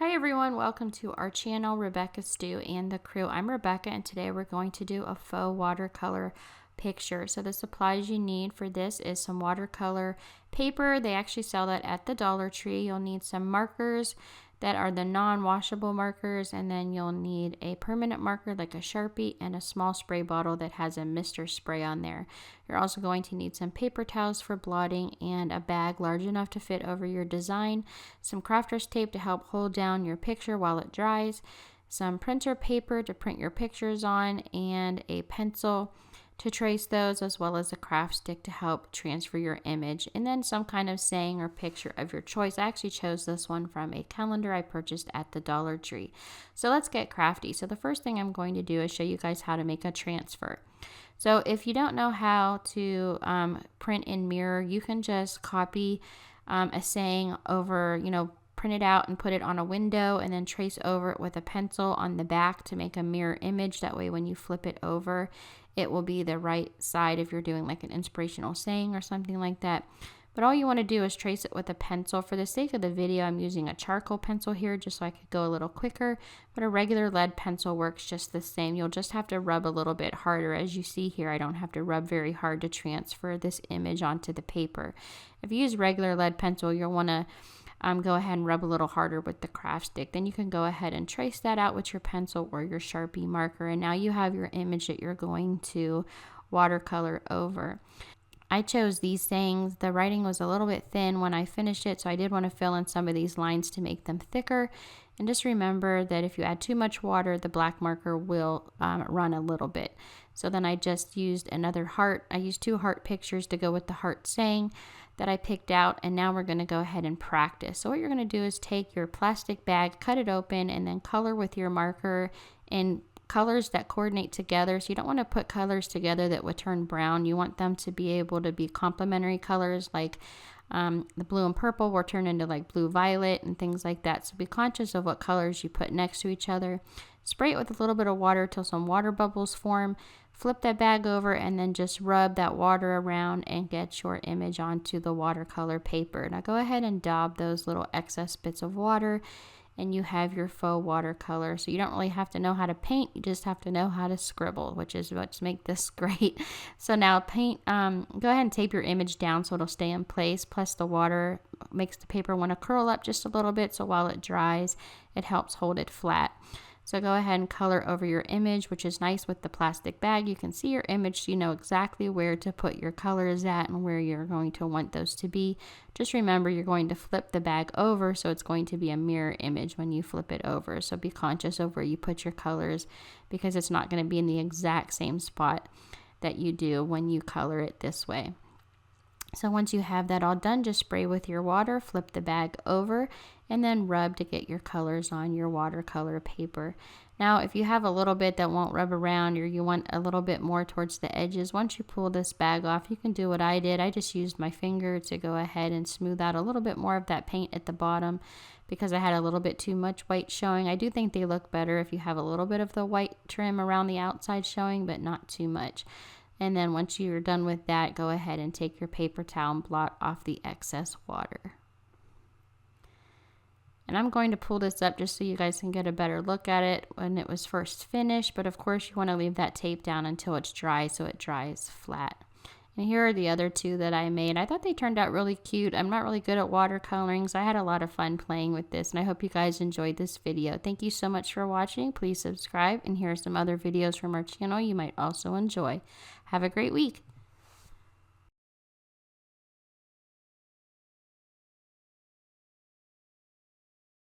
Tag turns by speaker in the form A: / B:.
A: Hi everyone, welcome to our channel, Rebecca Stu and the crew. I'm Rebecca and today we're going to do a faux watercolor picture. So the supplies you need for this is some watercolor paper. They actually sell that at the Dollar Tree. You'll need some markers that are the non-washable markers, and then you'll need a permanent marker like a Sharpie and a small spray bottle that has a mister spray on there. You're also going to need some paper towels for blotting and a bag large enough to fit over your design, some crafter's tape to help hold down your picture while it dries, some printer paper to print your pictures on, and a pencil to trace those, as well as a craft stick to help transfer your image, and then some kind of saying or picture of your choice. I actually chose this one from a calendar I purchased at the Dollar Tree. So let's get crafty. So the first thing I'm going to do is show you guys how to make a transfer. So if you don't know how to print in mirror, you can just copy a saying over, print it out and put it on a window and then trace over it with a pencil on the back to make a mirror image. That way when you flip it over, it will be the right side if you're doing like an inspirational saying or something like that. But all you want to do is trace it with a pencil. For the sake of the video, I'm using a charcoal pencil here just so I could go a little quicker, but a regular lead pencil works just the same. You'll just have to rub a little bit harder. As you see here, I don't have to rub very hard to transfer this image onto the paper. If you use regular lead pencil, you'll want to go ahead and rub a little harder with the craft stick. Then you can go ahead and trace that out with your pencil or your Sharpie marker, and now you have your image that you're going to watercolor over. I chose these sayings. The writing was a little bit thin when I finished it, so I did want to fill in some of these lines to make them thicker. And just remember that if you add too much water, the black marker will run a little bit. So then I just used another heart. I used 2 heart pictures to go with the heart saying that I picked out, and now we're going to go ahead and practice. So what you're going to do is take your plastic bag, cut it open, and then color with your marker in colors that coordinate together. So you don't want to put colors together that would turn brown. You want them to be able to be complementary colors, like the blue and purple will turn into like blue violet and things like that. So be conscious of what colors you put next to each other. Spray it with a little bit of water till some water bubbles form. Flip that bag over and then just rub that water around and get your image onto the watercolor paper. Now go ahead and dab those little excess bits of water and you have your faux watercolor. So you don't really have to know how to paint, you just have to know how to scribble, which is what's make this great. So now paint, go ahead and tape your image down so it'll stay in place. Plus the water makes the paper want to curl up just a little bit, so while it dries, it helps hold it flat. So go ahead and color over your image, which is nice with the plastic bag. You can see your image, so you know exactly where to put your colors at and where you're going to want those to be. Just remember, you're going to flip the bag over, so it's going to be a mirror image when you flip it over. So be conscious of where you put your colors, because it's not going to be in the exact same spot that you do when you color it this way. So once you have that all done, just spray with your water, flip the bag over, and then rub to get your colors on your watercolor paper. Now, if you have a little bit that won't rub around, or you want a little bit more towards the edges, once you pull this bag off, you can do what I did. I just used my finger to go ahead and smooth out a little bit more of that paint at the bottom, because I had a little bit too much white showing. I do think they look better if you have a little bit of the white trim around the outside showing, but not too much. And then once you're done with that, go ahead and take your paper towel and blot off the excess water. And I'm going to pull this up just so you guys can get a better look at it when it was first finished. But of course, you want to leave that tape down until it's dry, so it dries flat. And here are the other 2 that I made. I thought they turned out really cute. I'm not really good at watercoloring, so I had a lot of fun playing with this. And I hope you guys enjoyed this video. Thank you so much for watching. Please subscribe. And here are some other videos from our channel you might also enjoy. Have a great week.